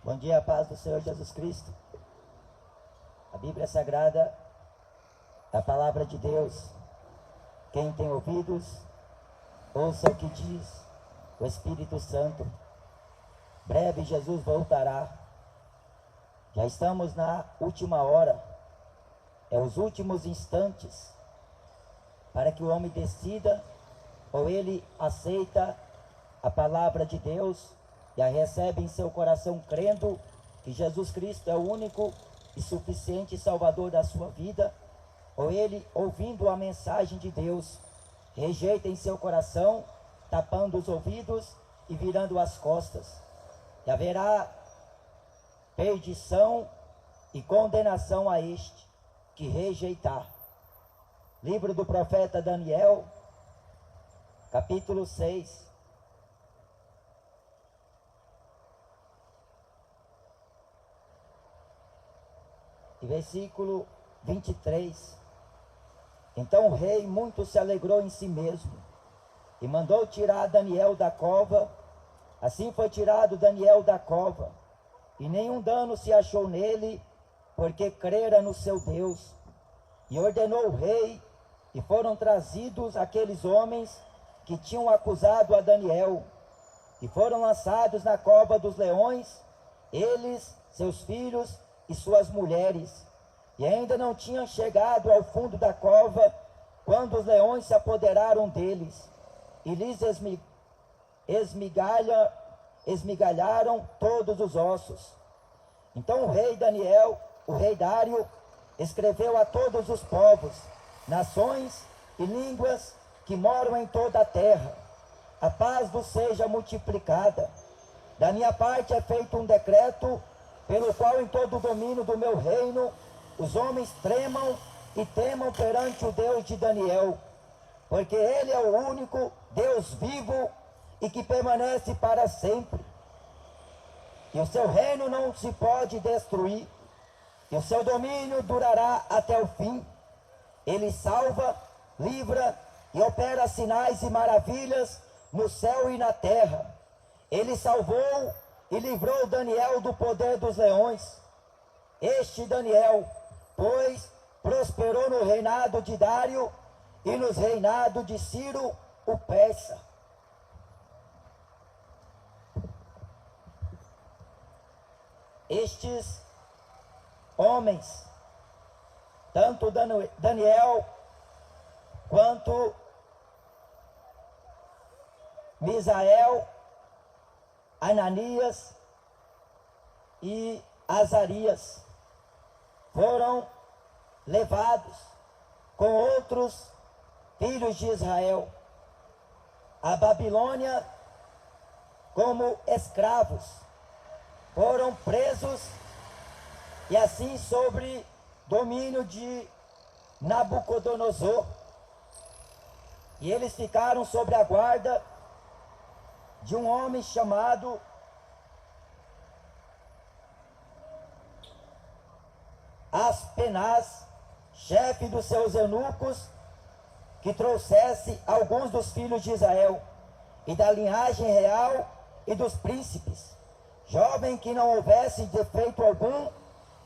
Bom dia, paz do Senhor Jesus Cristo. A Bíblia Sagrada é a palavra de Deus. Quem tem ouvidos, ouça o que diz o Espírito Santo. Breve Jesus voltará. Já estamos na última hora. É os últimos instantes para que o homem decida ou ele aceita a palavra de Deus e a recebe em seu coração, crendo que Jesus Cristo é o único e suficiente Salvador da sua vida, ou ele, ouvindo a mensagem de Deus, rejeita em seu coração, tapando os ouvidos e virando as costas. E haverá perdição e condenação a este que rejeitar. Livro do profeta Daniel, capítulo 6. E versículo 23. Então o rei muito se alegrou em si mesmo e mandou tirar Daniel da cova. Assim foi tirado Daniel da cova, e nenhum dano se achou nele, porque crera no seu Deus. E ordenou o rei, e foram trazidos aqueles homens que tinham acusado a Daniel, e foram lançados na cova dos leões, eles, seus filhos e suas mulheres. E ainda não tinham chegado ao fundo da cova, quando os leões se apoderaram deles, e lhes esmigalharam todos os ossos. Então o rei Dário, escreveu a todos os povos, nações e línguas que moram em toda a terra: a paz vos seja multiplicada. Da minha parte é feito um decreto, pelo qual em todo o domínio do meu reino os homens tremam e temam perante o Deus de Daniel, porque ele é o único Deus vivo e que permanece para sempre. E o seu reino não se pode destruir, e o seu domínio durará até o fim. Ele salva, livra e opera sinais e maravilhas no céu e na terra. Ele salvou e livrou Daniel do poder dos leões. Este Daniel, pois, prosperou no reinado de Dário e no reinado de Ciro, o persa. Estes homens, tanto Daniel quanto Misael, Ananias e Azarias, foram levados com outros filhos de Israel à Babilônia como escravos. Foram presos e assim sobre domínio de Nabucodonosor. E eles ficaram sob a guarda de um homem chamado Aspenaz, chefe dos seus eunucos, que trouxesse alguns dos filhos de Israel e da linhagem real e dos príncipes, jovem que não houvesse defeito algum,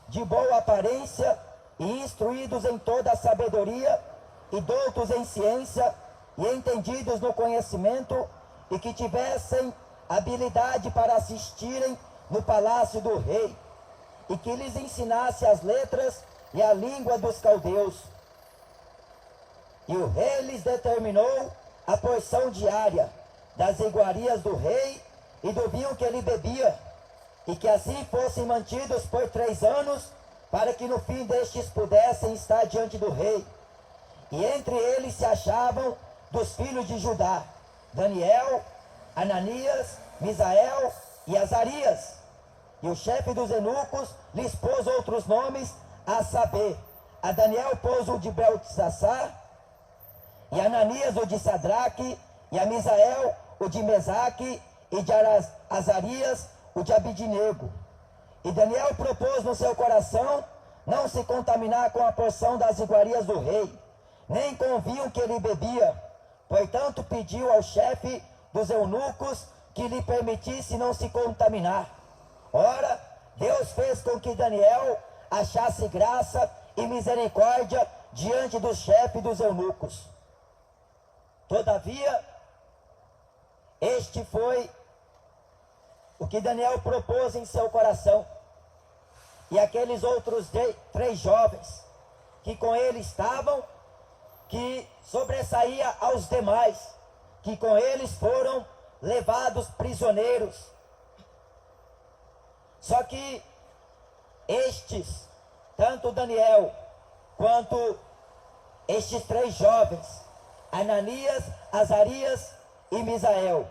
de boa aparência e instruídos em toda a sabedoria e doutos em ciência e entendidos no conhecimento, e que tivessem habilidade para assistirem no palácio do rei, e que lhes ensinasse as letras e a língua dos caldeus. E o rei lhes determinou a porção diária das iguarias do rei e do vinho que ele bebia, e que assim fossem mantidos por 3 anos, para que no fim destes pudessem estar diante do rei. E entre eles se achavam dos filhos de Judá Daniel, Ananias, Misael e Azarias. E o chefe dos eunucos lhes pôs outros nomes, a saber, a Daniel pôs o de Beltesazar, e a Ananias o de Sadraque, e a Misael o de Mesaque, e de Azarias o de Abidinego. E Daniel propôs no seu coração não se contaminar com a porção das iguarias do rei, nem com o vinho que ele bebia. Portanto, pediu ao chefe dos eunucos que lhe permitisse não se contaminar. Ora, Deus fez com que Daniel achasse graça e misericórdia diante do chefe dos eunucos. Todavia, este foi o que Daniel propôs em seu coração. E aqueles outros 3 jovens que com ele estavam, que sobressaía aos demais, que com eles foram levados prisioneiros. Só que estes, tanto Daniel quanto estes 3 jovens, Ananias, Azarias e Misael,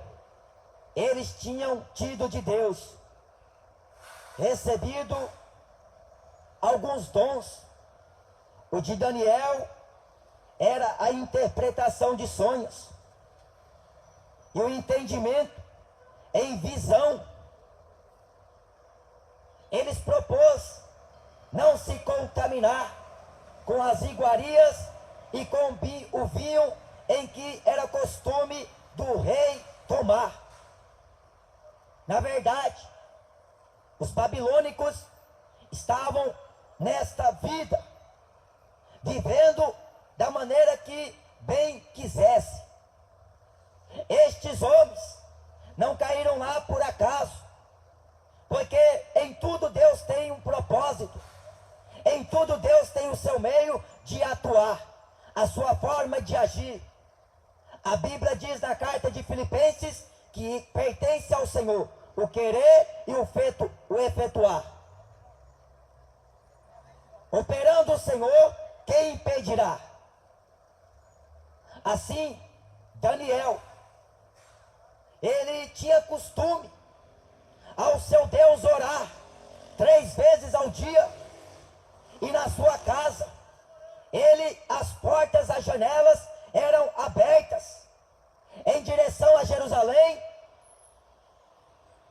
eles tinham tido de Deus, recebido alguns dons. O de Daniel era a interpretação de sonhos e o entendimento em visão. Eles propôs não se contaminar com as iguarias e com o vinho em que era costume do rei tomar. Na verdade, os babilônicos estavam nesta vida, vivendo da maneira que bem quisesse. Estes homens não caíram lá por acaso, porque em tudo Deus tem um propósito, em tudo Deus tem o seu meio de atuar, a sua forma de agir. A Bíblia diz na carta de Filipenses que pertence ao Senhor o querer e o efetuar. Operando o Senhor, quem impedirá? Assim, Daniel, ele tinha costume ao seu Deus orar 3 vezes ao dia, e na sua casa, as portas, as janelas eram abertas em direção a Jerusalém,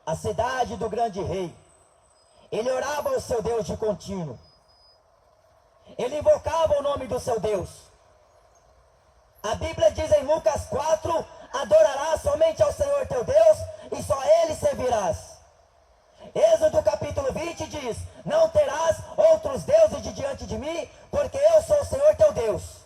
a cidade do grande rei. Ele orava ao seu Deus de contínuo, ele invocava o nome do seu Deus. A Bíblia diz em Lucas 4: adorarás somente ao Senhor teu Deus e só a Ele servirás. Êxodo capítulo 20 diz: não terás outros deuses de diante de mim, porque eu sou o Senhor teu Deus.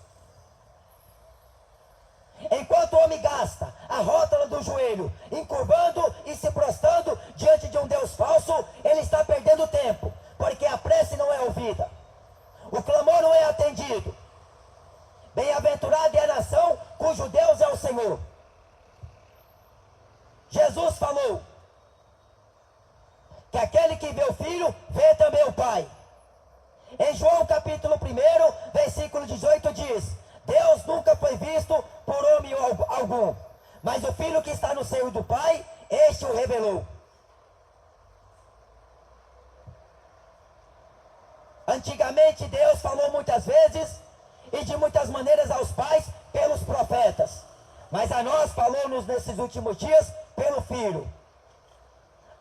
Enquanto o homem gasta a rótula do joelho, encurvando e se prostrando diante de um Deus falso, ele está perdendo tempo, porque a prece não é ouvida, o clamor não é atendido. Bem-aventurada é a nação cujo Deus é o Senhor. Jesus falou que aquele que vê o Filho, vê também o Pai. Em João capítulo 1, versículo 18 diz: Deus nunca foi visto por homem algum, mas o Filho que está no seio do Pai, este o revelou. Antigamente Deus falou muitas vezes e de muitas maneiras aos pais pelos profetas, mas a nós falou-nos nesses últimos dias pelo Filho,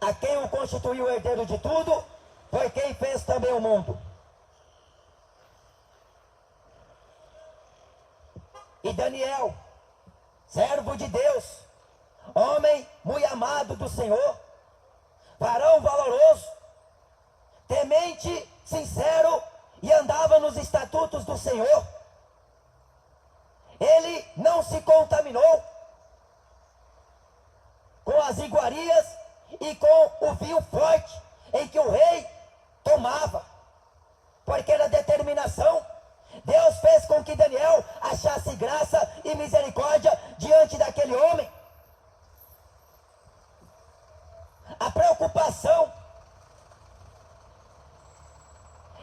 a quem o constituiu herdeiro de tudo, foi quem fez também o mundo. E Daniel, servo de Deus, homem muito amado do Senhor, varão valoroso, temente, sincero, e andava nos estatutos do Senhor. Ele não se contaminou com as iguarias e com o vinho forte em que o rei tomava, porque era determinação. Deus fez com que Daniel achasse graça e misericórdia diante daquele homem. A preocupação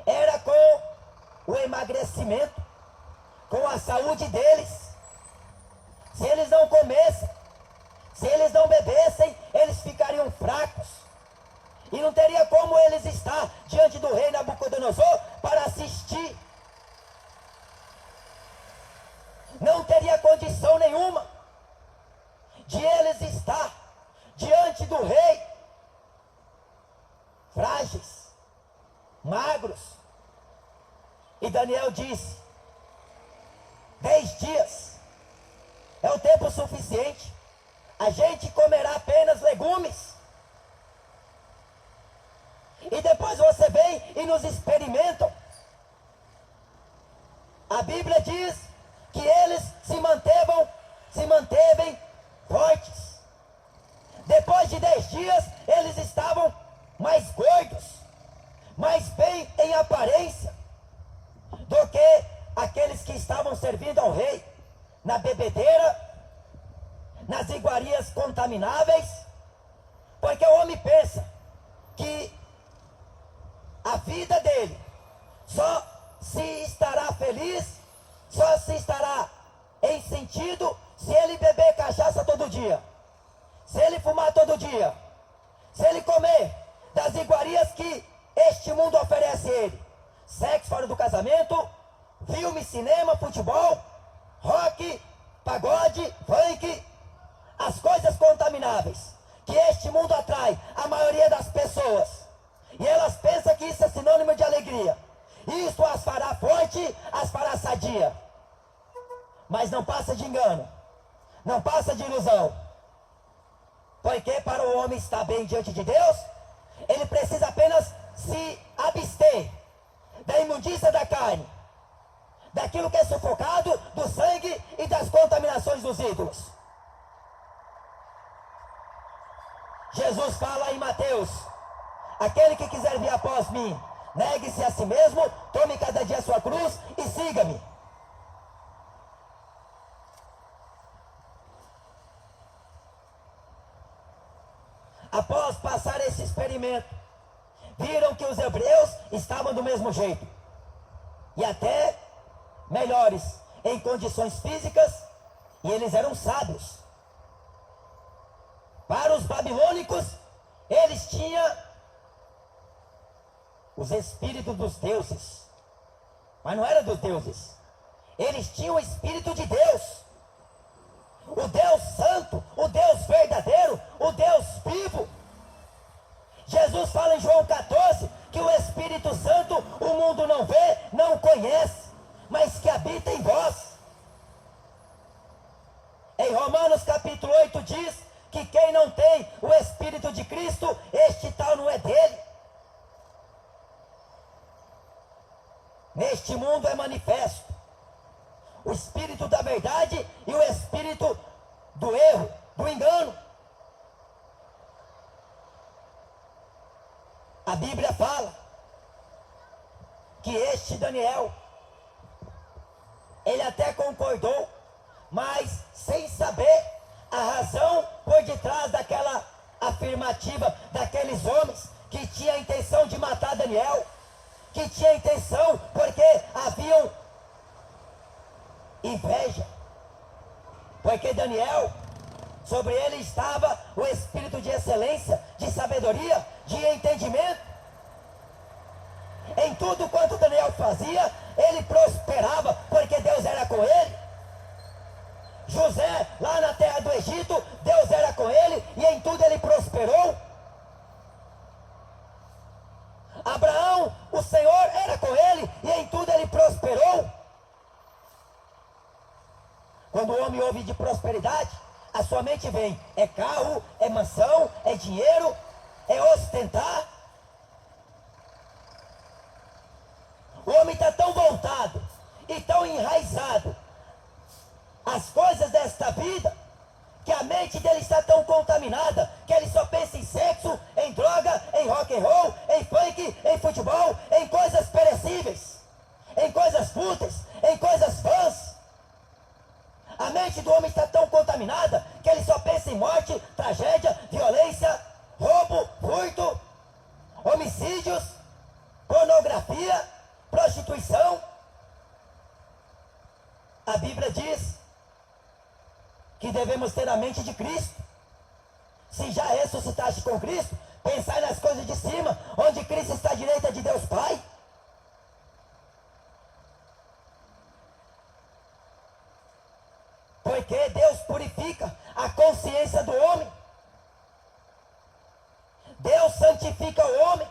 era com o emagrecimento, com a saúde deles. Se eles não comessem, se eles não bebessem, eles ficariam fracos. E não teria como eles estar diante do rei Nabucodonosor para assistir. Não teria condição nenhuma de eles estar diante do rei frágeis, magros. E Daniel disse: 10 dias é o tempo suficiente, a gente comerá apenas legumes. e depois você vem e nos experimentam. A Bíblia diz que eles se mantevem fortes. Depois de 10 dias, eles estavam mais gordos, mais bem em aparência, do que aqueles que estavam servindo ao rei, na bebedeira, nas iguarias contamináveis, porque o homem pensa que a vida dele só se estará feliz, só se estará em sentido se ele beber cachaça todo dia, se ele fumar todo dia, se ele comer das iguarias que este mundo oferece a ele, sexo fora do casamento, filme, cinema, futebol, rock, pagode, funk, as coisas contamináveis que este mundo atrai a maioria das pessoas, e elas pensam que isso é sinônimo de alegria. Isso as fará forte, as fará sadia. Mas não passa de engano, não passa de ilusão. Porque para o homem estar bem diante de Deus, ele precisa apenas se abster da imundícia da carne, daquilo que é sufocado, do sangue e das contaminações dos ídolos. Jesus fala em Mateus: aquele que quiser vir após mim, negue-se a si mesmo, tome cada dia a sua cruz e siga-me. Após passar esse experimento, viram que os hebreus estavam do mesmo jeito, e até melhores em condições físicas, e eles eram sábios. Para os babilônicos, eles tinham os espíritos dos deuses, mas não era dos deuses, eles tinham o Espírito de Deus, o Deus santo, o Deus verdadeiro, o Deus vivo. Jesus fala em João 14 que o Espírito Santo o mundo não vê, não conhece, mas que habita em vós. Em Romanos capítulo 8 diz que quem não tem o Espírito de Cristo, este tal não é dele. Neste mundo é manifesto o espírito da verdade e o espírito do erro, do engano. A Bíblia fala que este Daniel, ele até concordou, mas sem saber a razão por detrás daquela afirmativa daqueles homens que tinham a intenção de matar Daniel, que tinha a intenção porque haviam inveja, porque Daniel, sobre ele estava o espírito de excelência, de sabedoria, de entendimento. Em tudo quanto Daniel fazia, ele prosperava, porque Deus era com ele. José, lá na terra do Egito, Deus era com ele, e em tudo ele prosperou. Abraão, o Senhor era com ele, e em tudo ele prosperou. Quando o homem ouve de prosperidade, a sua mente vem: é carro, é mansão, é dinheiro, é ostentar. O homem está tão voltado e tão enraizado às coisas desta vida, que a mente dele está tão contaminada, que ele só pensa em sexo, em droga, em rock and roll, em funk, em futebol, em coisas perecíveis, em coisas fúteis, em coisas vãs. A mente do homem está tão contaminada que ele só pensa em morte, tragédia, violência, roubo, furto, homicídios, pornografia, prostituição. A Bíblia diz que devemos ter a mente de Cristo. Se já ressuscitaste com Cristo, pensai nas coisas de cima, onde Cristo está à direita de Deus Pai. Porque Deus purifica a consciência do homem. Deus santifica o homem.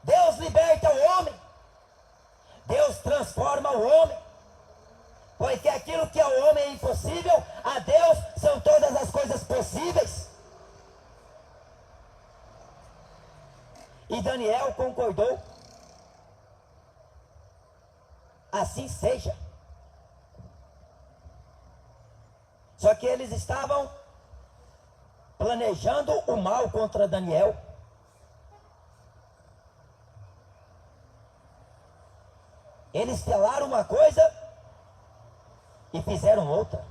Deus liberta o homem. Deus transforma o homem. Porque aquilo que ao homem é impossível, a Deus são todas as coisas possíveis. Daniel concordou. Assim seja. Só que eles estavam planejando o mal contra Daniel. Eles falaram uma coisa e fizeram outra.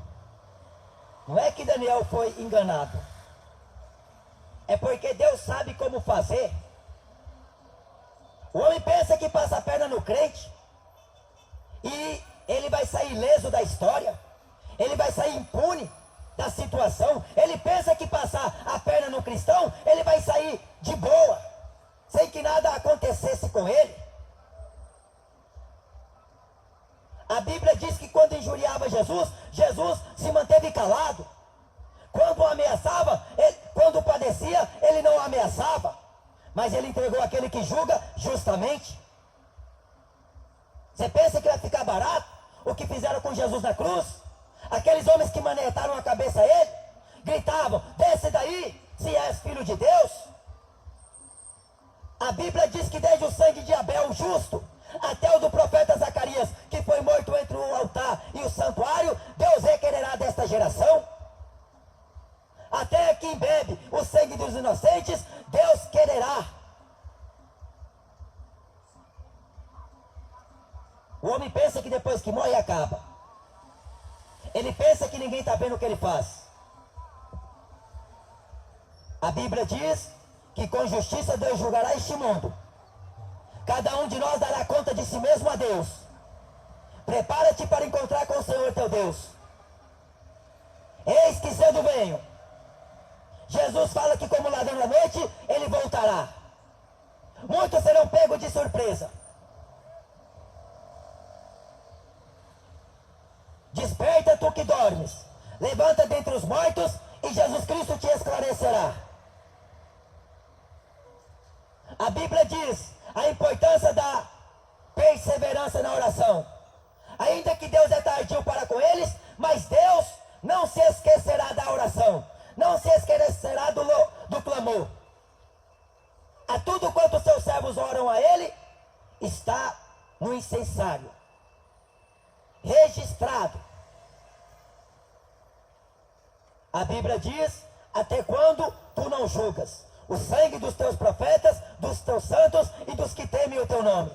Não é que Daniel foi enganado. É porque Deus sabe como fazer. O homem pensa que passa a perna no crente e ele vai sair ileso da história. Ele vai sair impune da situação. Ele pensa que passar a perna no cristão, ele vai sair de boa, sem que nada acontecesse com ele. A Bíblia diz que quando injuriava Jesus, Jesus se manteve calado. Quando o ameaçava, quando padecia, ele não ameaçava. Mas ele entregou aquele que julga justamente. Você pensa que vai ficar barato o que fizeram com Jesus na cruz? Aqueles homens que manetaram a cabeça a ele, gritavam: desce daí, se és filho de Deus. A Bíblia diz que desde o sangue de Abel, o justo, até o do profeta Zacarias, que foi morto entre o altar e o santuário, Deus requererá desta geração. Até quem bebe o sangue dos inocentes, Deus quererá. O homem pensa que depois que morre acaba. Ele pensa que ninguém está vendo o que ele faz. A Bíblia diz que com justiça Deus julgará este mundo. Cada um de nós dará conta de si mesmo a Deus. Prepara-te para encontrar com o Senhor teu Deus. Eis que cedo venho. Jesus fala que como ladrão da noite, ele voltará. Muitos serão pegos de surpresa. Desperta tu que dormes, levanta dentre os mortos e Jesus Cristo te esclarecerá. A Bíblia diz a importância da perseverança na oração. Ainda que Deus é tardio para com eles, mas Deus não se esquecerá da oração, não se esquecerá do clamor. A tudo quanto seus servos oram a Ele, está no incensário, registrado. A Bíblia diz: até quando tu não julgas o sangue dos teus profetas, dos teus santos e dos que temem o teu nome?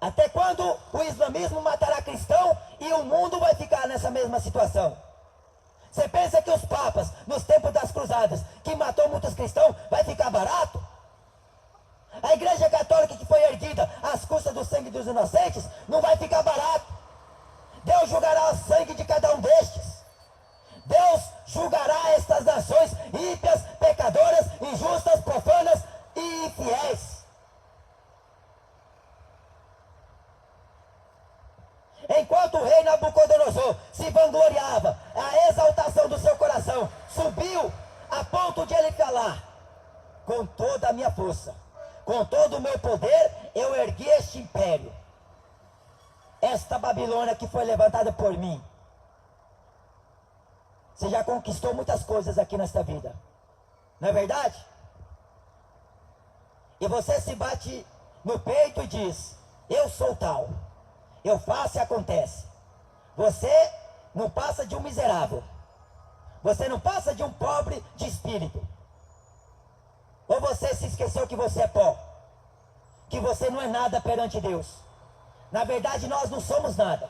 Até quando o islamismo matará cristão e o mundo vai ficar nessa mesma situação? Você pensa que os papas, nos tempos das cruzadas, que matou muitos cristãos, vai ficar barato? A igreja católica que foi erguida às custas do sangue dos inocentes, não vai ficar barato. Deus julgará o sangue de cada um destes. Deus julgará estas nações ímpias, pecadoras, injustas, profanas e infiéis. Enquanto o rei Nabucodonosor se vangloriava, a exaltação do seu coração subiu a ponto de ele falar: com toda a minha força, com todo o meu poder, eu ergui este império, esta Babilônia que foi levantada por mim. Você já conquistou muitas coisas aqui nesta vida, não é verdade? E você se bate no peito e diz: eu sou tal, eu faço e acontece. Você não passa de um miserável. Você não passa de um pobre de espírito. Ou você se esqueceu que você é pó, que você não é nada perante Deus. Na verdade, nós não somos nada.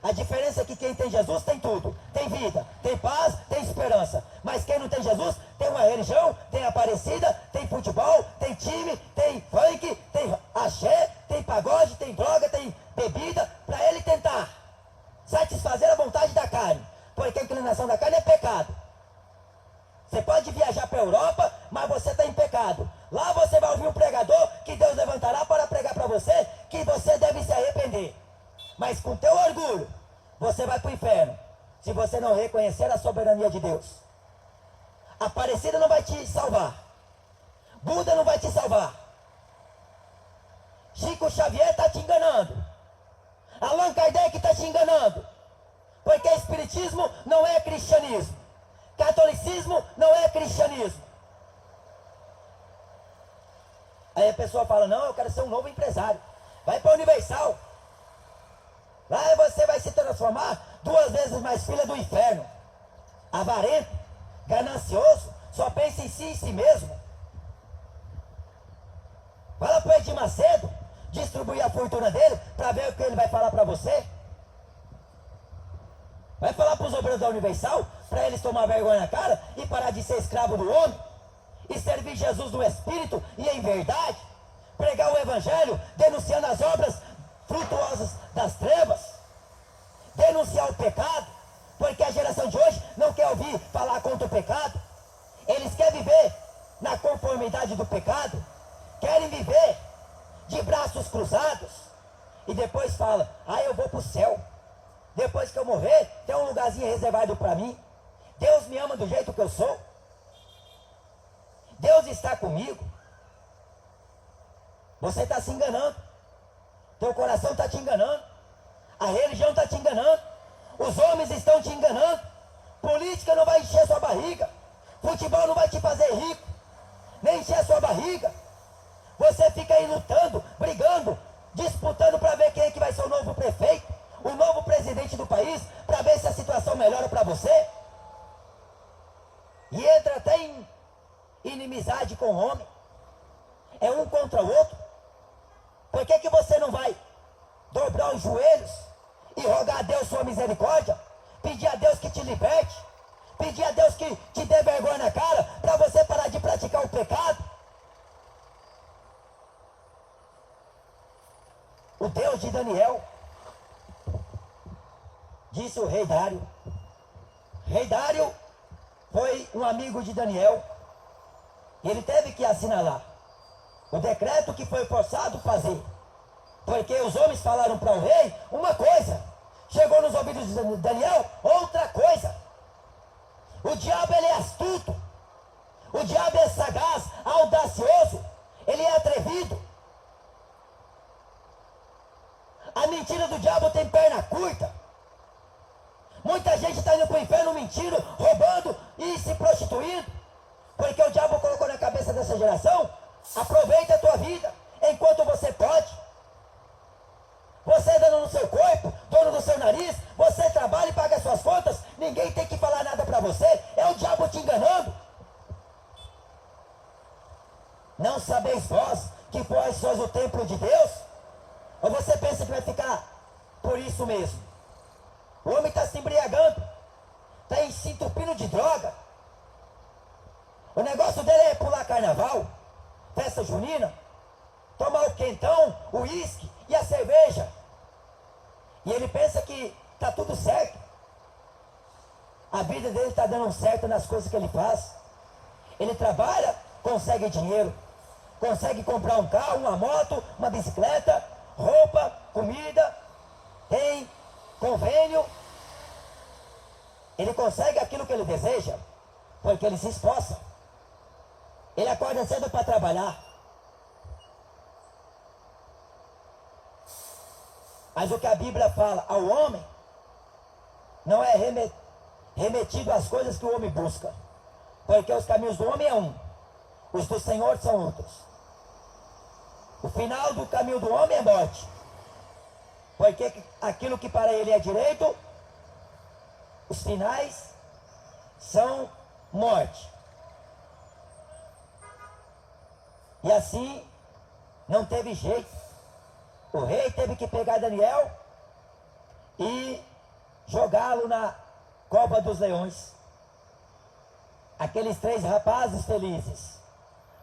A diferença é que quem tem Jesus tem tudo. Tem vida, tem paz, tem esperança. Mas quem não tem Jesus, tem uma religião, tem Aparecida, tem futebol, tem time, tem funk, tem axé, tem pagode, tem droga, tem bebida, para ele tentar satisfazer a vontade da carne. Porque a inclinação da carne é pecado. Você pode viajar para a Europa, mas você está em pecado. Lá você vai ouvir um pregador que Deus levantará para pregar para você que você deve se arrepender. Mas com teu orgulho, você vai para o inferno, se você não reconhecer a soberania de Deus. Aparecida não vai te salvar. Buda não vai te salvar. Chico Xavier está te enganando. Allan Kardec está te enganando. Porque espiritismo não é cristianismo. Catolicismo não é cristianismo. Aí a pessoa fala, não, eu quero ser um novo empresário. Vai para a Universal. Lá você vai se transformar 2 vezes mais filha do inferno. Avarento, ganancioso, só pensa em si e em si mesmo. Fala para o Edir Macedo distribuir a fortuna dele para ver o que ele vai falar para você. Vai falar para os obreiros da Universal para eles tomar vergonha na cara e parar de ser escravo do homem e servir Jesus no Espírito e em verdade, pregar o Evangelho denunciando as obras frutuosas das trevas, denunciar o pecado, porque a geração de hoje não quer ouvir falar contra o pecado. Eles querem viver na conformidade do pecado, querem viver de braços cruzados e depois fala, eu vou para o céu. Depois que eu morrer, tem um lugarzinho reservado para mim. Deus me ama do jeito que eu sou. Deus está comigo. Você está se enganando. Teu coração está te enganando. A religião está te enganando. Os homens estão te enganando. Política não vai encher sua barriga. Futebol não vai te fazer rico. Nem encher a sua barriga. Você fica aí lutando, brigando, disputando para ver quem é que vai ser o novo prefeito, o novo presidente do país, para ver se a situação melhora para você. E entra até em inimizade com o homem. É um contra o outro. Por que você não vai dobrar os joelhos e rogar a Deus sua misericórdia? Pedir a Deus que te liberte. Pedir a Deus que te dê vergonha na cara para você parar de praticar o pecado. O Deus de Daniel, disse o rei Dário. Rei Dário foi um amigo de Daniel. Ele teve que assinalar o decreto que foi forçado a fazer. Porque os homens falaram para o rei uma coisa, chegou nos ouvidos de Daniel outra coisa. O diabo ele é astuto, o diabo é sagaz, audacioso, ele é atrevido. A mentira do diabo tem perna curta. Muita gente está indo para o inferno mentindo, roubando e se prostituindo. Porque o diabo colocou na cabeça dessa geração, aproveita a tua vida enquanto você pode. Você é dono do seu corpo, dono do seu nariz, você trabalha e paga suas contas, ninguém tem que falar nada para você, é o diabo te enganando. Não sabeis vós que vós sois o templo de Deus? Ou você pensa que vai ficar por isso mesmo? O homem está se embriagando, está se entupindo de droga. O negócio dele é pular carnaval, festa junina, tomar o quentão, o uísque e a cerveja. E ele pensa que está tudo certo. A vida dele está dando certo nas coisas que ele faz. Ele trabalha, consegue dinheiro, consegue comprar um carro, uma moto, uma bicicleta, roupa, comida, tem convênio. Ele consegue aquilo que ele deseja, porque ele se esforça. Ele acorda cedo para trabalhar. Mas o que a Bíblia fala ao homem não é remetido às coisas que o homem busca. Porque os caminhos do homem é um, os do Senhor são outros. O final do caminho do homem é morte. Porque aquilo que para ele é direito, os finais são morte. E assim, não teve jeito. O rei teve que pegar Daniel e jogá-lo na cova dos leões. Aqueles 3 rapazes felizes.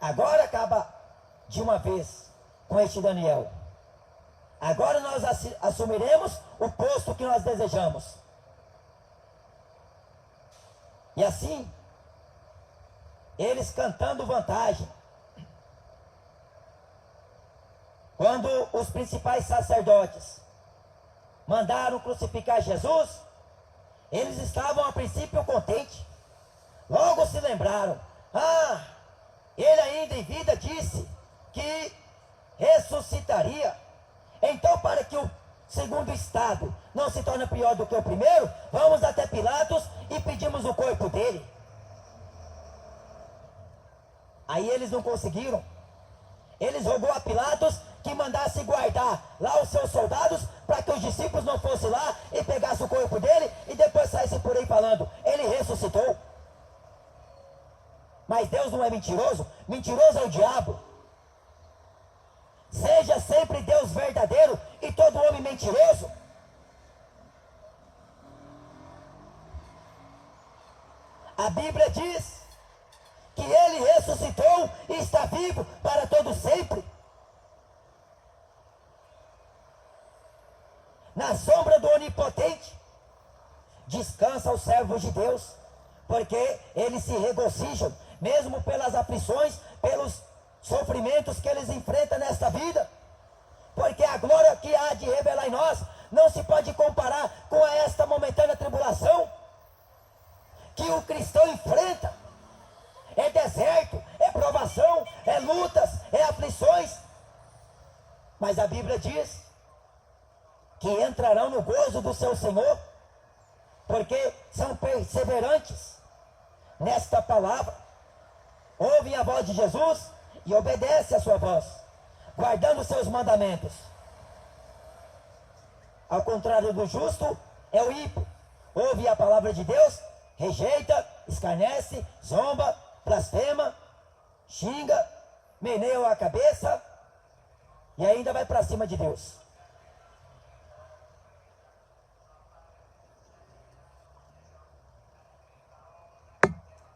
Agora acaba de uma vez com este Daniel. Agora nós assumiremos o posto que nós desejamos. E assim, eles cantando vantagem. Quando os principais sacerdotes mandaram crucificar Jesus, eles estavam a princípio contentes. Logo se lembraram, ele ainda em vida disse que ressuscitaria. Então, para que o segundo estado não se torne pior do que o primeiro, vamos até Pilatos e pedimos o corpo dele. Aí eles não conseguiram. Eles rogou a Pilatos que mandasse guardar lá os seus soldados para que os discípulos não fossem lá e pegassem o corpo dele e depois saíssem por aí falando, ele ressuscitou. Mas Deus não é mentiroso, mentiroso é o diabo. Seja sempre Deus verdadeiro e todo homem mentiroso. A Bíblia diz que ele ressuscitou e está vivo para todo sempre. Na sombra do Onipotente descansa os servos de Deus, porque eles se regozijam, mesmo pelas aflições, pelos sofrimentos que eles enfrentam nesta vida, porque a glória que há de revelar em nós não se pode comparar com esta momentânea tribulação que o cristão enfrenta. É deserto, é provação, é lutas, é aflições, mas a Bíblia diz que entrarão no gozo do seu Senhor, porque são perseverantes nesta palavra, ouvem a voz de Jesus e obedecem a sua voz, guardando seus mandamentos. Ao contrário do justo, é o ímpio, ouve a palavra de Deus, rejeita, escarnece, zomba, blasfema, xinga, meneia a cabeça e ainda vai para cima de Deus.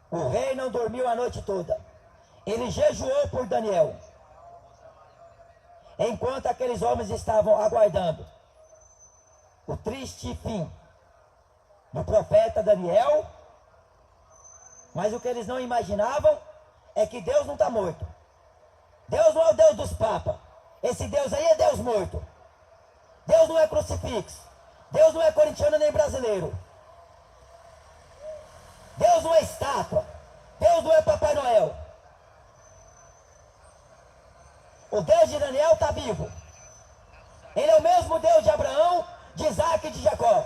O rei não dormiu a noite toda. Ele jejuou por Daniel, enquanto aqueles homens estavam aguardando o triste fim do profeta Daniel. Mas o que eles não imaginavam é que Deus não está morto. Deus não é o Deus dos papas. Esse Deus aí é Deus morto. Deus não é crucifixo. Deus não é corintiano nem brasileiro. Deus não é estátua. Deus não é Papai Noel. O Deus de Daniel está vivo. Ele é o mesmo Deus de Abraão, de Isaac e de Jacó.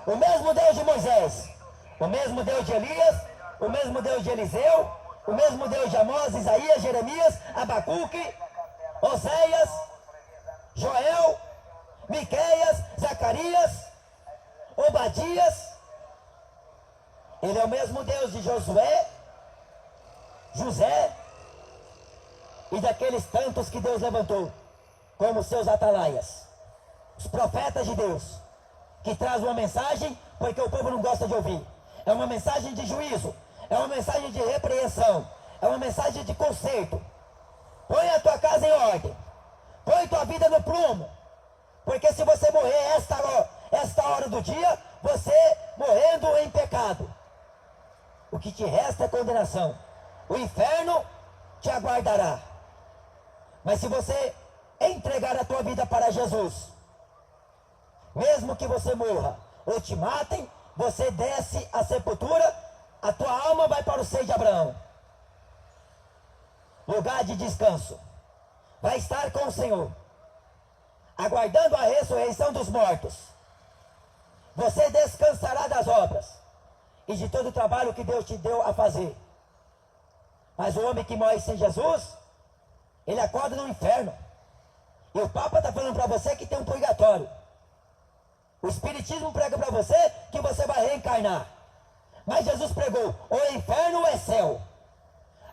O mesmo Deus de Moisés. O mesmo Deus de Elias. O mesmo Deus de Eliseu. O mesmo Deus de Amós, Isaías, Jeremias, Abacuque, Oséias, Joel, Miqueias, Zacarias, Obadias. Ele é o mesmo Deus de Josué, José e daqueles tantos que Deus levantou como seus atalaias, os profetas de Deus, que trazem uma mensagem porque o povo não gosta de ouvir. É uma mensagem de juízo, é uma mensagem de repreensão, é uma mensagem de conserto. Põe a tua casa em ordem, põe tua vida no prumo, porque se você morrer esta hora do dia, você morrendo em pecado, o que te resta é condenação. O inferno te aguardará. Mas se você entregar a tua vida para Jesus, mesmo que você morra ou te matem, você desce à sepultura, a tua alma vai para o seio de Abraão, lugar de descanso. Vai estar com o Senhor, aguardando a ressurreição dos mortos. Você descansará das obras e de todo o trabalho que Deus te deu a fazer. Mas o homem que morre sem Jesus, ele acorda no inferno. E o Papa está falando para você que tem um purgatório. O Espiritismo prega para você que você vai reencarnar. Mas Jesus pregou, ou inferno ou é céu.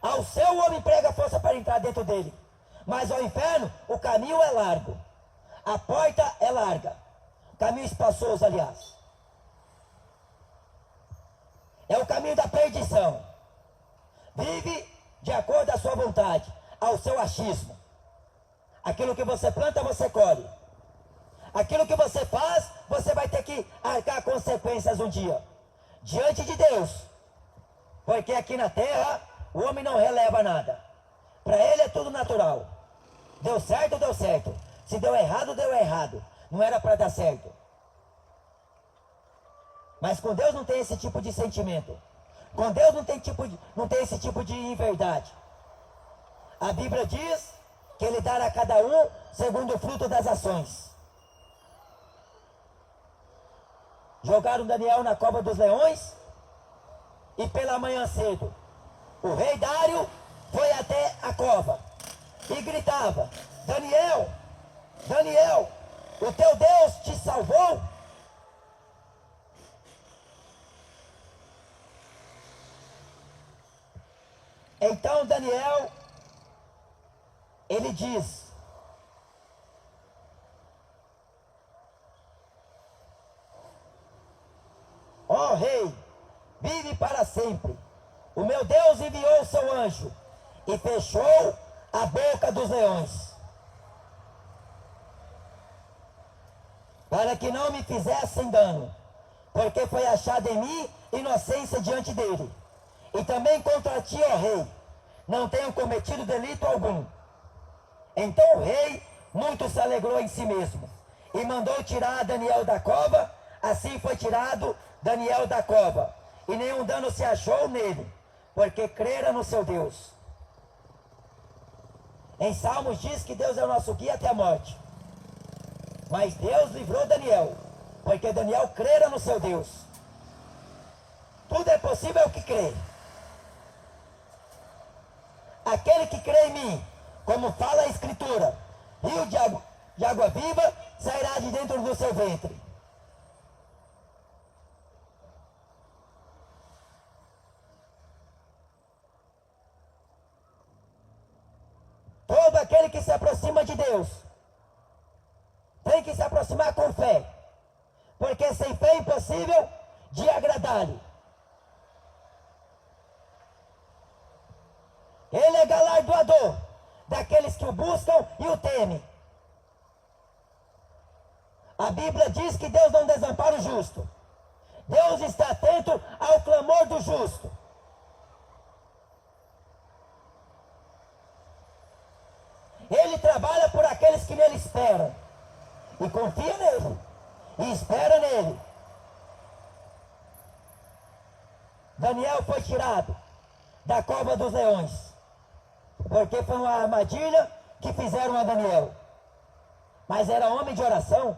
Ao céu o homem prega força para entrar dentro dele. Mas ao inferno o caminho é largo. A porta é larga. Caminho espaçoso, aliás. É o caminho da perdição. Vive de acordo à sua vontade, ao seu achismo. Aquilo que você planta, você colhe. Aquilo que você faz, você vai ter que arcar consequências um dia, diante de Deus. Porque aqui na terra, o homem não releva nada. Para ele é tudo natural. Deu certo, deu certo. Se deu errado, deu errado. Não era para dar certo. Mas com Deus não tem esse tipo de sentimento. Com Deus não tem esse tipo de inverdade. A Bíblia diz que Ele dará a cada um segundo o fruto das ações. Jogaram Daniel na cova dos leões e pela manhã cedo o rei Dário foi até a cova e gritava: Daniel, Daniel, o teu Deus te salvou? Então Daniel, ele diz: ó rei, vive para sempre. O meu Deus enviou o seu anjo e fechou a boca dos leões, para que não me fizessem dano, porque foi achada em mim inocência diante dele. E também contra ti, ó rei, não tenho cometido delito algum. Então o rei muito se alegrou em si mesmo e mandou tirar Daniel da cova. Assim foi tirado Daniel da cova, e nenhum dano se achou nele, porque crera no seu Deus. Em Salmos diz que Deus é o nosso guia até a morte. Mas Deus livrou Daniel, porque Daniel crera no seu Deus. Tudo é possível ao que crê. Aquele que crê em mim, como fala a Escritura, rio de água viva sairá de dentro do seu ventre. Todo aquele que se aproxima de Deus tem que se aproximar com fé, porque sem fé é impossível de agradar-lhe. Ele é galardoador daqueles que o buscam e o temem. A Bíblia diz que Deus não desampara o justo. Deus está atento ao clamor do justo. Ele trabalha por aqueles que nele esperam, e confia nele, e espera nele. Daniel foi tirado da cova dos leões, porque foi uma armadilha que fizeram a Daniel. Mas era homem de oração.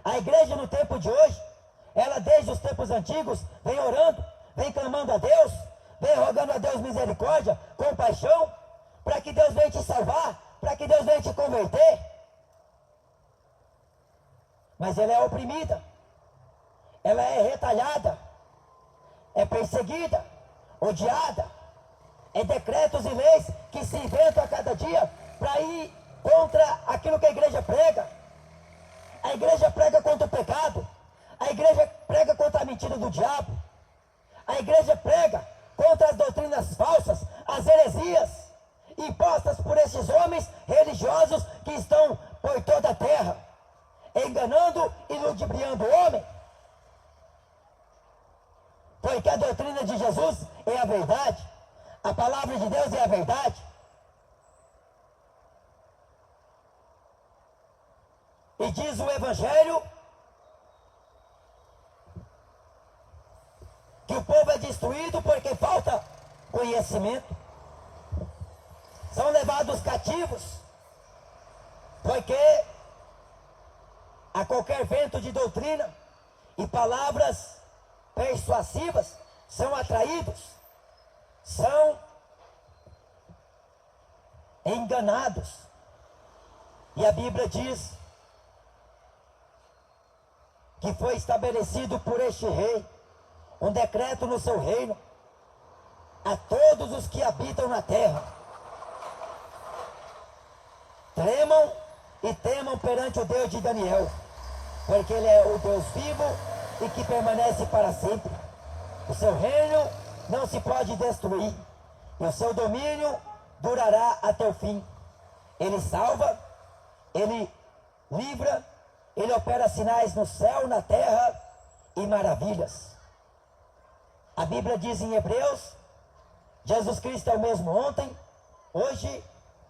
A igreja no tempo de hoje, ela desde os tempos antigos, vem orando, vem clamando a Deus, vem rogando a Deus misericórdia, compaixão, para que Deus venha te salvar, para que Deus venha te converter. Mas ela é oprimida, ela é retalhada, é perseguida, odiada. É decretos e leis que se inventam a cada dia para ir contra aquilo que a igreja prega. A igreja prega contra o pecado, a igreja prega contra a mentira do diabo, a igreja prega contra as doutrinas falsas, as heresias impostas por esses homens religiosos que estão por toda a terra, enganando e ludibriando o homem. Porque a doutrina de Jesus é a verdade, a palavra de Deus é a verdade. E diz o Evangelho que o povo é destruído porque falta conhecimento. São levados cativos porque a qualquer vento de doutrina e palavras persuasivas são atraídos, são enganados. E a Bíblia diz que foi estabelecido por este rei um decreto no seu reino a todos os que habitam na terra: tremam e temam perante o Deus de Daniel, porque ele é o Deus vivo e que permanece para sempre. O seu reino não se pode destruir, e o seu domínio durará até o fim. Ele salva, ele livra, ele opera sinais no céu, na terra e maravilhas. A Bíblia diz em Hebreus: Jesus Cristo é o mesmo ontem, hoje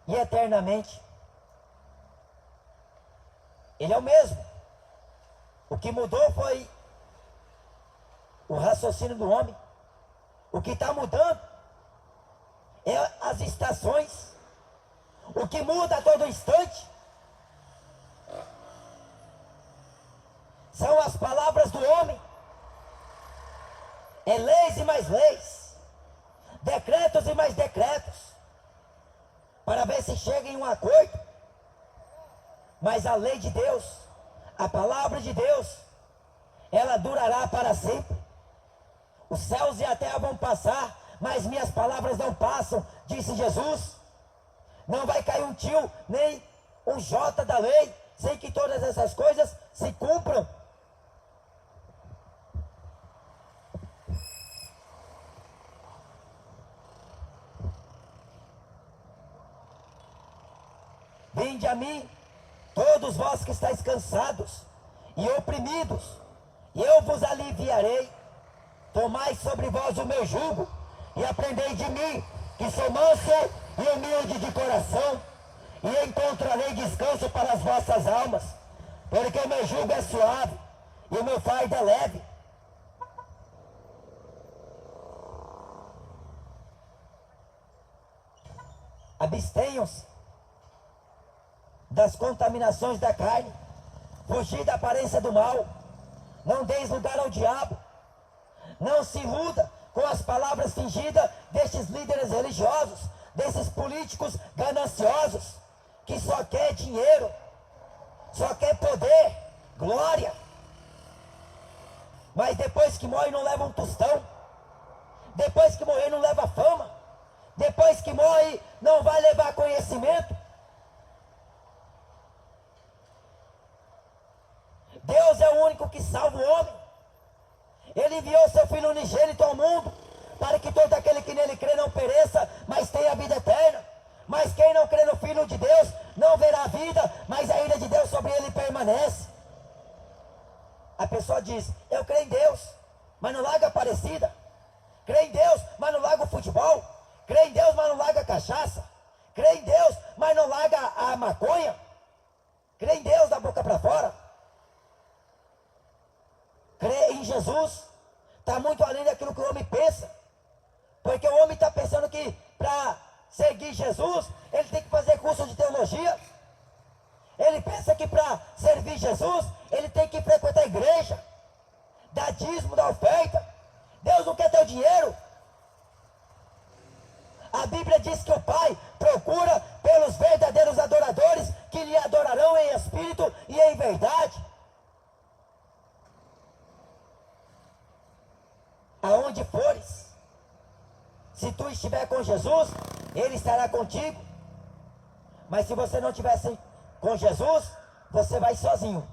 e eternamente. Ele é o mesmo. O que mudou foi o raciocínio do homem. O que está mudando é as estações. O que muda a todo instante são as palavras do homem. É leis e mais leis, decretos e mais decretos, para ver se chega em um acordo. Mas a lei de Deus, a palavra de Deus, ela durará para sempre. Os céus e a terra vão passar, mas minhas palavras não passam, disse Jesus. Não vai cair um tio, nem um jota da lei, sem que todas essas coisas se cumpram. Vinde a mim, todos vós que estáis cansados e oprimidos, e eu vos aliviarei. Tomai sobre vós o meu jugo, e aprendei de mim, que sou manso e humilde de coração, e encontrarei descanso para as vossas almas, porque o meu jugo é suave, e o meu fardo é leve. Abstenham-se das contaminações da carne, fugir da aparência do mal, não deis lugar ao diabo, não se iluda com as palavras fingidas destes líderes religiosos, desses políticos gananciosos, que só quer dinheiro, só quer poder, glória, mas depois que morre não leva um tostão, depois que morrer não leva fama, depois que morre não vai levar conhecimento. Deus é o único que salva o homem. Ele enviou seu Filho unigênito ao mundo, para que todo aquele que nele crê não pereça, mas tenha a vida eterna. Mas quem não crê no Filho de Deus, não verá a vida, mas a ira de Deus sobre ele permanece. A pessoa diz, eu creio em Deus, mas não larga a Aparecida. Creio em Deus, mas não larga o futebol. Creio em Deus, mas não larga a cachaça. Creio em Deus, mas não larga a maconha. Creio em Deus da boca para fora. Crer em Jesus está muito além daquilo que o homem pensa, porque o homem está pensando que para seguir Jesus ele tem que fazer curso de teologia. Ele pensa que para servir Jesus ele tem que frequentar a igreja, dar dízimo, dar oferta. Deus não quer teu dinheiro. A Bíblia diz que o Pai procura pelos verdadeiros adoradores que lhe adorarão em espírito e em verdade. Aonde fores, se tu estiver com Jesus, Ele estará contigo. Mas se você não estiver com Jesus, você vai sozinho.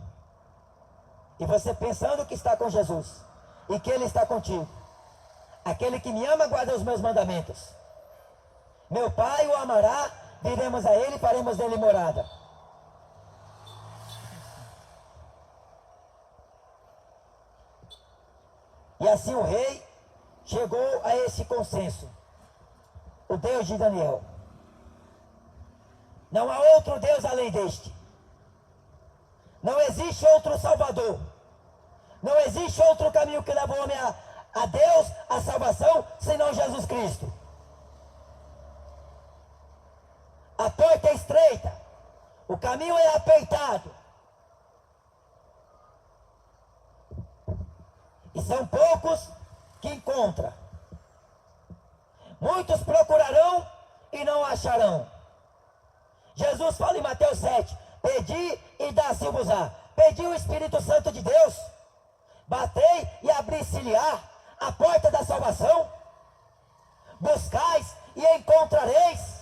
E você pensando que está com Jesus e que Ele está contigo. Aquele que me ama guarda os meus mandamentos. Meu Pai o amará, viremos a Ele e faremos dele morada. E assim o rei chegou a esse consenso. O Deus de Daniel. Não há outro Deus além deste. Não existe outro Salvador. Não existe outro caminho que leva o homem a Deus, a salvação, senão Jesus Cristo. A porta é estreita. O caminho é apertado. E são poucos que encontram. Muitos procurarão e não acharão. Jesus fala em Mateus 7, pedi e dá-se-vos-á. Pedi o Espírito Santo de Deus. Batei e abri-se-lhe-á a porta da salvação. Buscais e encontrareis.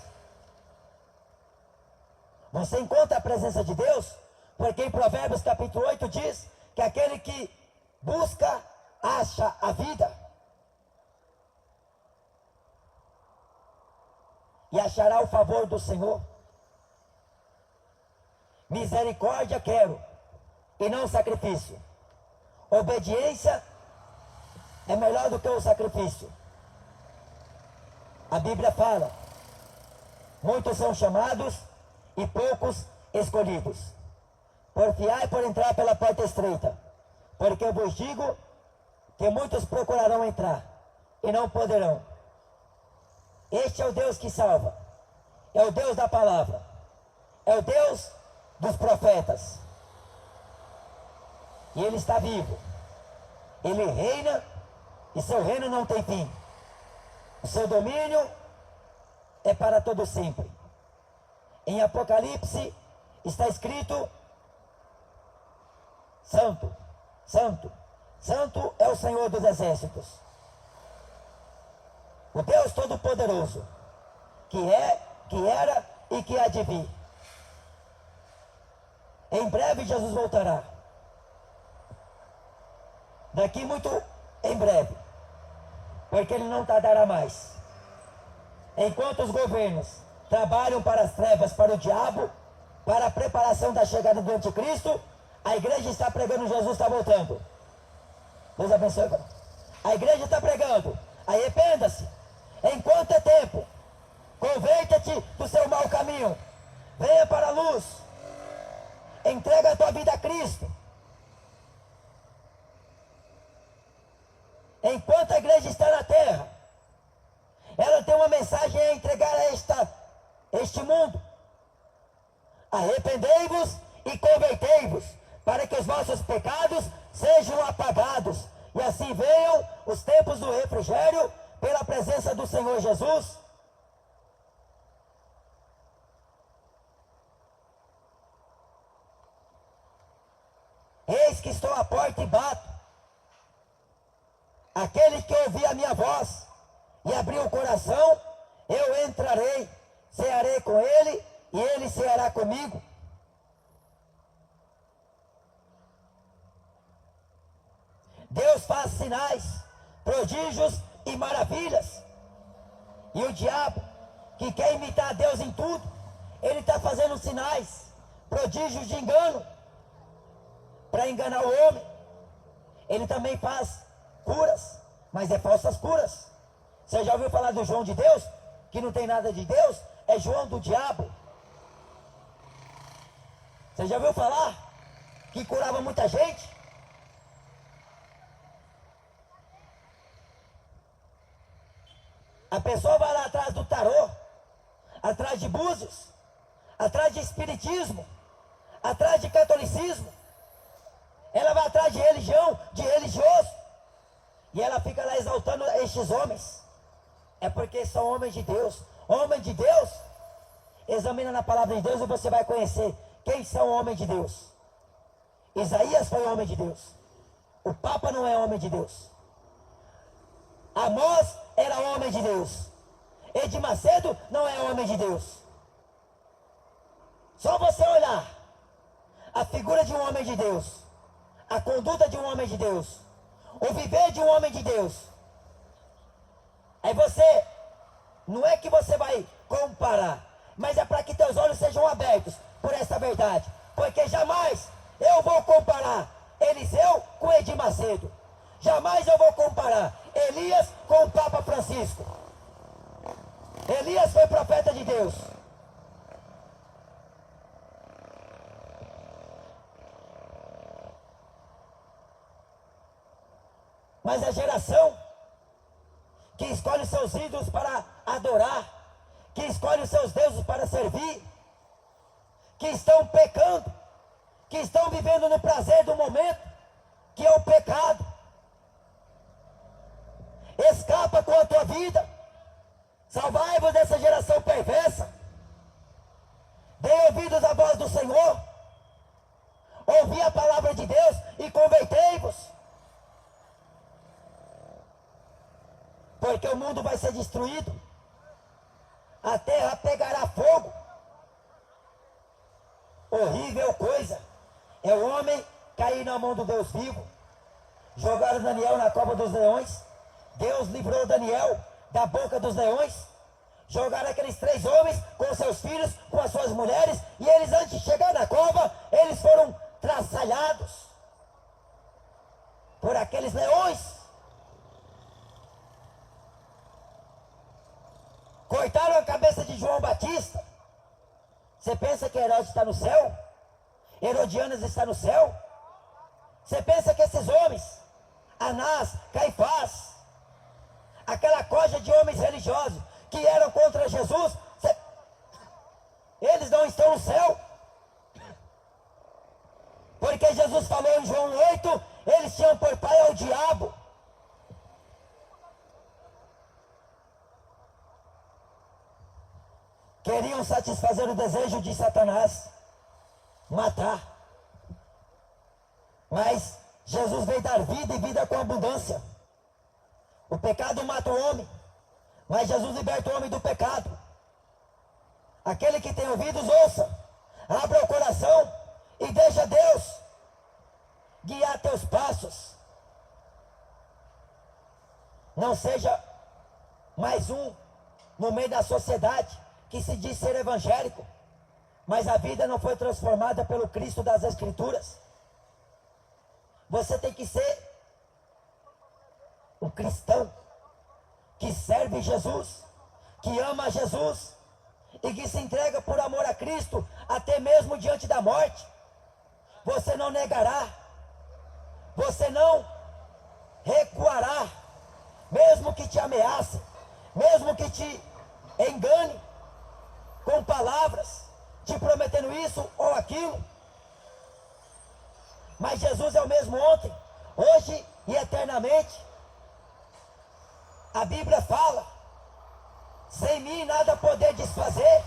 Você encontra a presença de Deus? Porque em Provérbios capítulo 8 diz que aquele que busca, acha a vida. E achará o favor do Senhor. Misericórdia quero, e não sacrifício. Obediência é melhor do que o sacrifício. A Bíblia fala, muitos são chamados e poucos escolhidos. Porfiai por entrar pela porta estreita, porque eu vos digo que muitos procurarão entrar e não poderão. Este é o Deus que salva, é o Deus da palavra, é o Deus dos profetas. E Ele está vivo, Ele reina e seu reino não tem fim. O seu domínio é para todo sempre. Em Apocalipse está escrito: Santo, Santo, Santo é o Senhor dos Exércitos, o Deus Todo-Poderoso, que é, que era e que há de vir. Em breve Jesus voltará. Daqui muito em breve, porque ele não tardará mais. Enquanto os governos trabalham para as trevas, para o diabo, para a preparação da chegada do anticristo, a igreja está pregando: Jesus está voltando. Deus abençoe. A igreja está pregando: arrependa-se, enquanto é tempo, converta-te do seu mau caminho, venha para a luz, entrega a tua vida a Cristo. Enquanto a igreja está na terra, ela tem uma mensagem a entregar a este mundo: arrependei-vos e convertei-vos, para que os vossos pecados sejam apagados, e assim venham os tempos do refrigério pela presença do Senhor Jesus. Eis que estou à porta e bato. Aquele que ouvir a minha voz e abrir o coração, eu entrarei, cearei com ele e ele ceará comigo. Deus faz sinais, prodígios e maravilhas. E o diabo, que quer imitar Deus em tudo, ele está fazendo sinais, prodígios de engano, para enganar o homem. Ele também faz curas, mas é falsas curas. Você já ouviu falar do João de Deus, que não tem nada de Deus? É João do diabo. Você já ouviu falar que curava muita gente? A pessoa vai lá atrás do tarô, atrás de búzios, atrás de espiritismo, atrás de catolicismo. Ela vai atrás de religião, de religioso, e ela fica lá exaltando estes homens. É porque são homens de Deus. Homem de Deus, examina na palavra de Deus e você vai conhecer quem são homens de Deus. Isaías foi homem de Deus. O Papa não é homem de Deus. Amós era homem de Deus. Edir Macedo não é homem de Deus. Só você olhar a figura de um homem de Deus, a conduta de um homem de Deus, o viver de um homem de Deus. Aí você, não é que você vai comparar, mas é para que teus olhos sejam abertos por essa verdade. Porque jamais eu vou comparar Eliseu com Edir Macedo. Jamais eu vou comparar Elias com o Papa Francisco. Elias foi profeta de Deus. Mas a geração que escolhe seus ídolos para adorar, que escolhe os seus deuses para servir, que estão pecando, que estão vivendo no prazer do momento, que é o pecado. Escapa com a tua vida. Salvai-vos dessa geração perversa. Dê ouvidos à voz do Senhor. Ouvi a palavra de Deus e convertei-vos. Porque o mundo vai ser destruído. A terra pegará fogo. Horrível coisa é o homem cair na mão do Deus vivo. Jogaram Daniel na cova dos leões. Deus livrou Daniel da boca dos leões. Jogaram aqueles 3 homens com seus filhos, com as suas mulheres, e eles, antes de chegar na cova, eles foram traçalhados por aqueles leões. Cortaram a cabeça de João Batista. Você pensa que Herodes está no céu? Herodianas está no céu? Você pensa que esses homens, Anás, Caifás, aquela coja de homens religiosos que eram contra Jesus, eles não estão no céu? Porque Jesus falou em João 8, eles tinham por pai ao diabo. queriam satisfazer o desejo de Satanás, matar. Mas Jesus veio dar vida e vida com abundância. O pecado mata o homem, mas Jesus liberta o homem do pecado. Aquele que tem ouvidos, ouça. Abra o coração e deixa Deus guiar teus passos. Não seja mais um no meio da sociedade que se diz ser evangélico, mas a vida não foi transformada pelo Cristo das Escrituras. Você tem que ser um cristão que serve Jesus, que ama Jesus e que se entrega por amor a Cristo, até mesmo diante da morte. Você não negará, você não recuará, mesmo que te ameace, mesmo que te engane com palavras, te prometendo isso ou aquilo. Mas Jesus é o mesmo ontem, hoje e eternamente. A Bíblia fala: sem mim nada poder desfazer.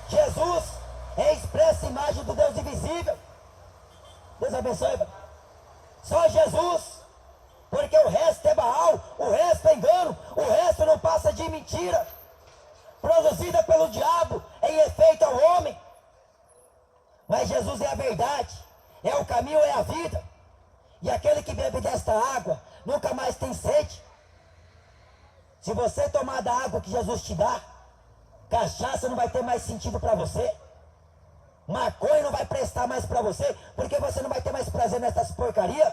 Jesus é a expressa imagem do Deus invisível. Deus abençoe. Só Jesus, porque o resto é Baal, o resto é engano, o resto não passa de mentira, produzida pelo diabo em efeito ao homem. Mas Jesus é a verdade, é o caminho, é a vida. E aquele que bebe desta água nunca mais tem sede. Se você tomar da água que Jesus te dá, cachaça não vai ter mais sentido para você. Maconha não vai prestar mais para você, porque você não vai ter mais prazer nessas porcarias.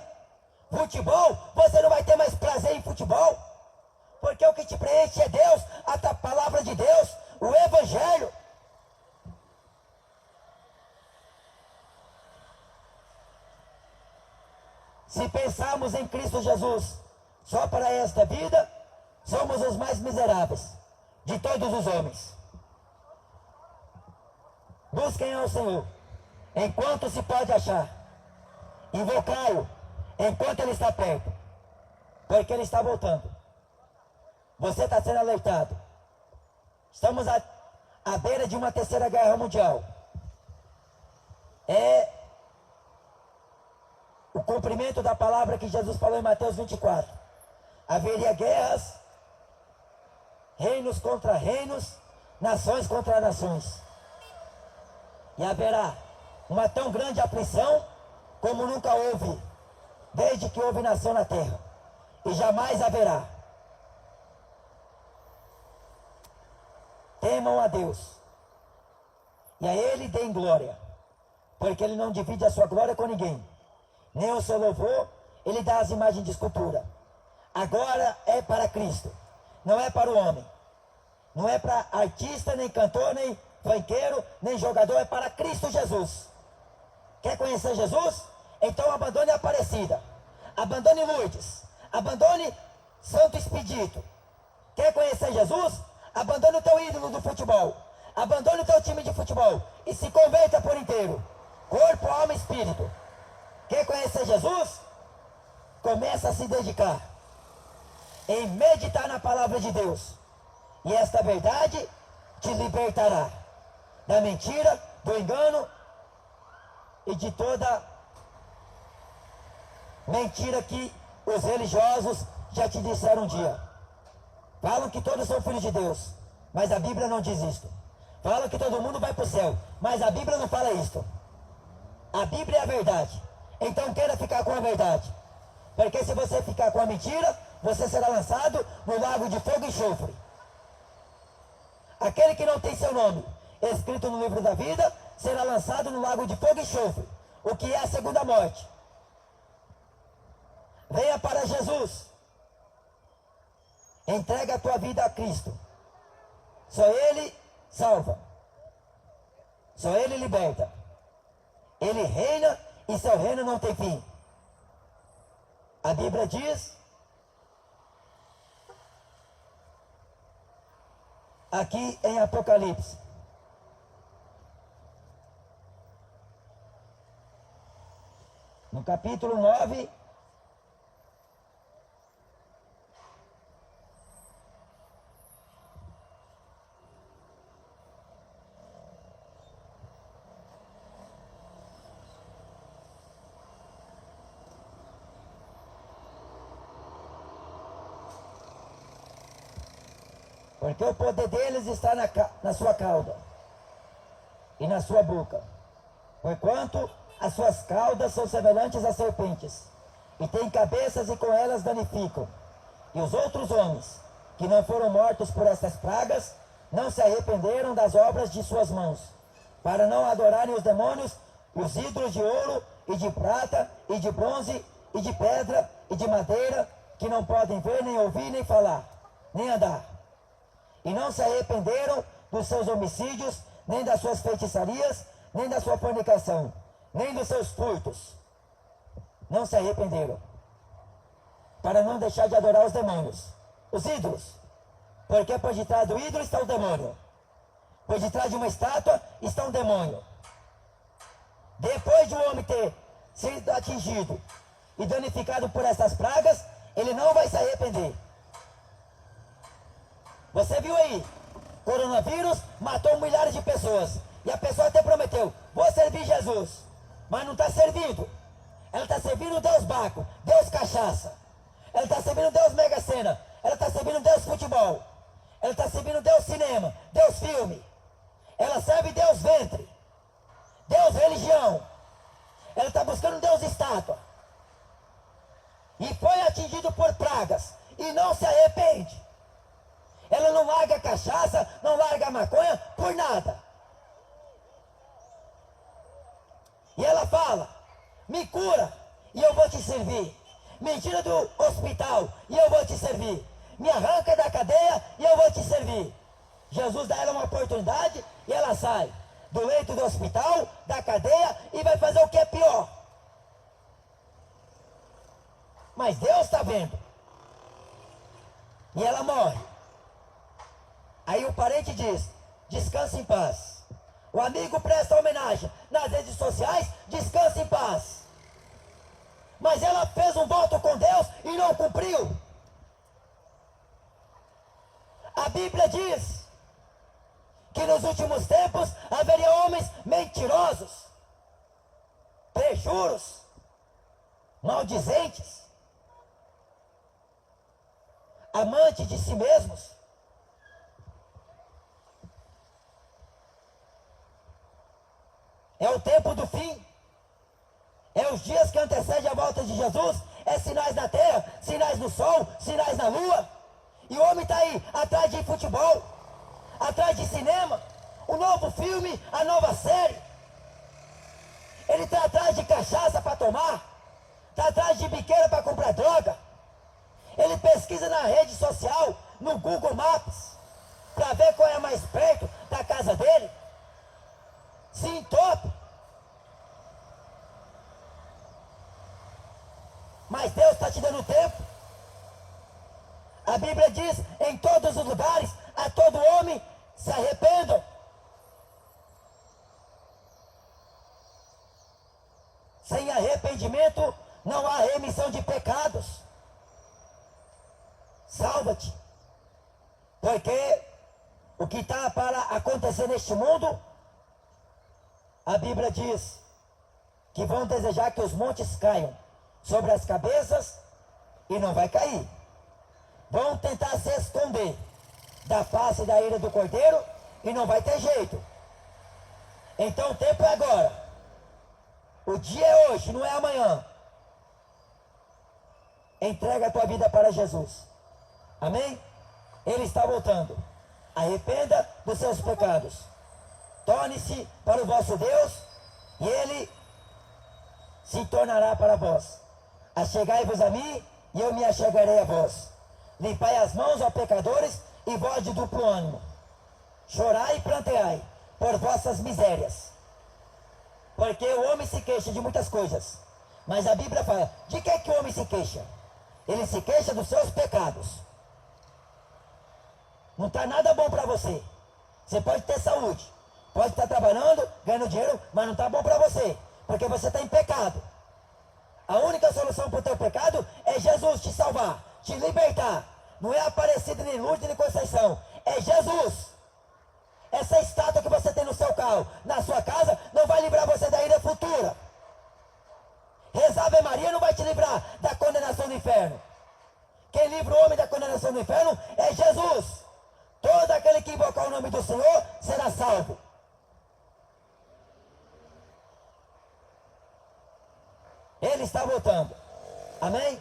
Futebol, você não vai ter mais prazer em futebol, porque o que te preenche é Deus, a palavra de Deus, o Evangelho. Se pensarmos em Cristo Jesus só para esta vida, somos os mais miseráveis de todos os homens. Busquem ao Senhor enquanto se pode achar. Invocai-o enquanto Ele está perto, porque Ele está voltando. Você está sendo alertado. Estamos à beira de uma terceira guerra mundial. É o cumprimento da palavra que Jesus falou em Mateus 24. Haveria guerras, reinos contra reinos, nações contra nações. E haverá uma tão grande aflição como nunca houve, desde que houve nação na terra. E jamais haverá. Temam a Deus, e a Ele deem glória, porque Ele não divide a sua glória com ninguém, nem o seu louvor Ele dá as imagens de escultura. Agora é para Cristo, não é para o homem, não é para artista, nem cantor, nem banqueiro, nem jogador, é para Cristo Jesus. Quer conhecer Jesus? Então abandone a Aparecida, abandone Lourdes, abandone Santo Expedito. Quer conhecer Jesus? Abandone o teu ídolo do futebol, abandone o teu time de futebol e se converta por inteiro, corpo, alma e espírito. Quer conhecer Jesus? Começa a se dedicar em meditar na palavra de Deus, e esta verdade te libertará da mentira, do engano e de toda mentira que os religiosos já te disseram um dia. Falam que todos são filhos de Deus, mas a Bíblia não diz isto. Falam que todo mundo vai para o céu, mas a Bíblia não fala isto. A Bíblia é a verdade. Então queira ficar com a verdade, porque se você ficar com a mentira, você será lançado no lago de fogo e enxofre. Aquele que não tem seu nome escrito no livro da vida será lançado no lago de fogo e enxofre, o que é a segunda morte. Venha para Jesus, entrega a tua vida a Cristo. Só Ele salva, só Ele liberta. Ele reina e seu reino não tem fim. A Bíblia diz aqui em Apocalipse, no capítulo 9, porque o poder deles está na sua cauda e na sua boca, porquanto as suas caudas são semelhantes a serpentes, e têm cabeças e com elas danificam. E os outros homens, que não foram mortos por estas pragas, não se arrependeram das obras de suas mãos, para não adorarem os demônios e os ídolos de ouro e de prata e de bronze e de pedra e de madeira, que não podem ver, nem ouvir, nem falar, nem andar. E não se arrependeram dos seus homicídios, nem das suas feitiçarias, nem da sua fornicação, nem dos seus furtos. Não se arrependeram, para não deixar de adorar os demônios, os ídolos, porque por detrás do ídolo está o demônio, por detrás de uma estátua está um demônio. Depois de um homem ter sido atingido e danificado por essas pragas, ele não vai se arrepender. Você viu aí, coronavírus matou milhares de pessoas, e a pessoa até prometeu, vou servir Jesus, mas não está servindo. Ela está servindo Deus Baco, Deus Cachaça, ela está servindo Deus Mega Sena, ela está servindo Deus Futebol, ela está servindo Deus Cinema, Deus Filme, ela serve Deus Ventre, Deus Religião, ela está buscando Deus Estátua, e foi atingido por pragas, e não se arrepende. Ela não larga a cachaça, não larga a maconha, por nada. E ela fala, me cura, e eu vou te servir. Me tira do hospital, e eu vou te servir. Me arranca da cadeia, e eu vou te servir. Jesus dá ela uma oportunidade, e ela sai do leito do hospital, da cadeia, e vai fazer o que é pior. Mas Deus está vendo. E ela morre. Aí o parente diz, descanse em paz. O amigo presta homenagem nas redes sociais, descanse em paz. Mas ela fez um voto com Deus e não cumpriu. A Bíblia diz que nos últimos tempos haveria homens mentirosos, prejuros, maldizentes, amantes de si mesmos. É o tempo do fim. É os dias que antecedem a volta de Jesus. É sinais na terra, sinais no sol, sinais na lua. E o homem está aí, atrás de futebol, atrás de cinema, o novo filme, a nova série. Ele está atrás de cachaça para tomar, está atrás de biqueira para comprar droga. Ele pesquisa na rede social, no Google Maps, para ver qual é mais perto da casa dele. Se entope. Mas Deus está te dando tempo. A Bíblia diz, em todos os lugares, a todo homem se arrependam. Sem arrependimento não há remissão de pecados. Salva-te. Porque o que está para acontecer neste mundo, a Bíblia diz que vão desejar que os montes caiam sobre as cabeças e não vai cair. Vão tentar se esconder da face da ira do Cordeiro e não vai ter jeito. Então o tempo é agora. O dia é hoje, não é amanhã. Entrega a tua vida para Jesus. Amém? Ele está voltando. Arrependa dos seus pecados. Torne-se para o vosso Deus e Ele se tornará para vós. Achegai-vos a mim e eu me achegarei a vós. Limpai as mãos, ó pecadores, e vós de duplo ânimo. Chorai e planteai por vossas misérias. Porque o homem se queixa de muitas coisas. Mas a Bíblia fala, de que o homem se queixa? Ele se queixa dos seus pecados. Não está nada bom para você. Você pode ter saúde, pode estar trabalhando, ganhando dinheiro, mas não está bom para você, porque você está em pecado. A única solução para o teu pecado é Jesus te salvar, te libertar. Não é Aparecida, nem Lourdes, nem Conceição. É Jesus. Essa estátua que você tem no seu carro, na sua casa, não vai livrar você da ira futura. Rezar Ave Maria não vai te livrar da condenação do inferno. Quem livra o homem da condenação do inferno é Jesus. Todos Amém?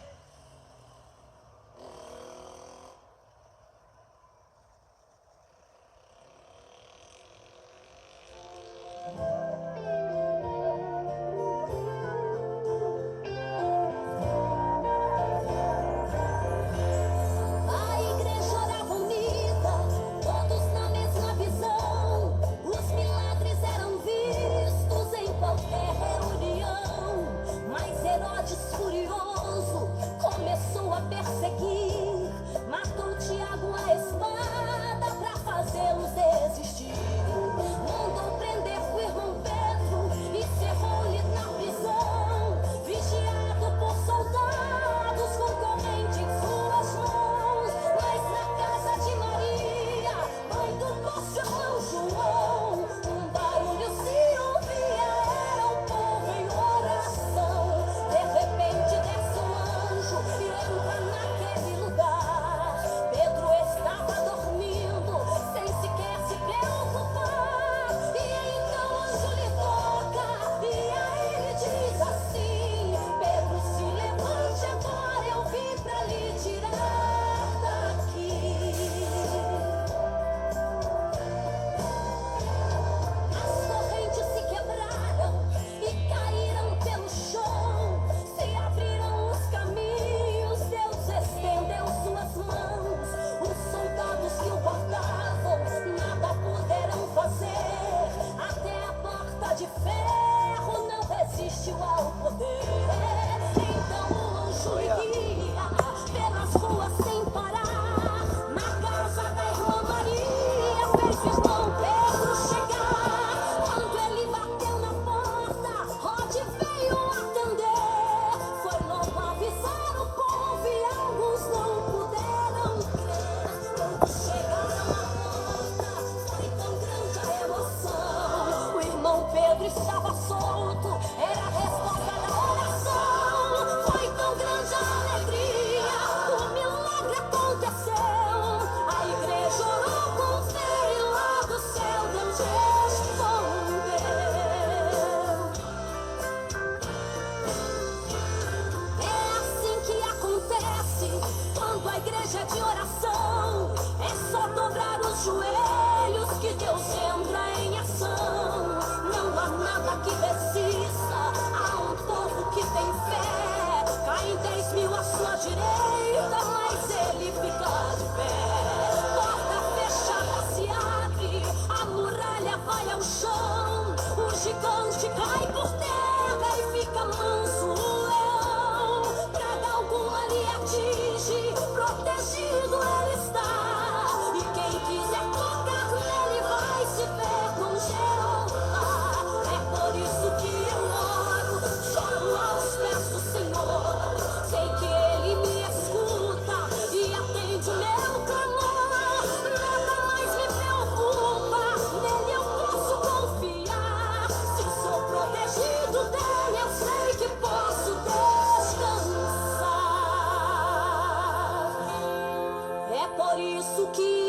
A igreja orava unida, todos na mesma visão. Os milagres eram vistos em qualquer reunião. Mas Herodes, furioso, começou a perseguir. Matou Tiago a espada pra fazê-los desistir. Mandou prender o irmão Pedro e cerrou-lhe na prisão. Vigiado por soldados com corrente em suas mãos. Mas na casa de Maria, mãe do nosso irmão João, um barulho se ouvia, era o povo em oração. De repente desce um anjo e entra naquele lugar. Pedro estava dormindo, sem sequer se preocupar. E então o anjo lhe toca e a ele diz assim: Pedro, se levante agora, eu vim pra lhe tirar daqui. As correntes se quebraram e caíram pelo chão. Se abriram os caminhos, Deus estendeu suas mãos. Os soldados que o guardavam nada puderam fazer. Até a porta de ferro não resistiu ao poder. Então o anjo lhe guia pelas ruas sem parar. Na casa da irmã Maria fez o irmão Pedro chegar. Quando ele bateu na porta, Rod veio atender. Foi logo avisar o povo e alguns não puderam crer. Quando chegaram à porta, foi tão grande a emoção. O irmão Pedro estava solto, era a resposta da oração. Foi tão grande a alegria, o milagre aconteceu. A igreja orou com fé e lá do céu Deus respondeu. É assim que acontece quando a igreja é de oração. É só dobrar os joelhos que Deus entra em ação. Não há nada que resista a um povo que tem fé. Caem 10.000 à sua direita, mas ele fica de pé. Porta fechada se abre, a muralha vai ao chão. O gigante cai por terra e fica manso o leão. Praga alguma lhe atinge, protegido ele está. E quem quiser tocar nele vai se ver com Jeová. É por isso que eu oro, choro aos pés do Senhor. Sei que ele me escuta e atende o meu clamor. Nada mais me preocupa, nele eu posso confiar. Se sou protegido dele, eu sei que posso descansar. É por isso que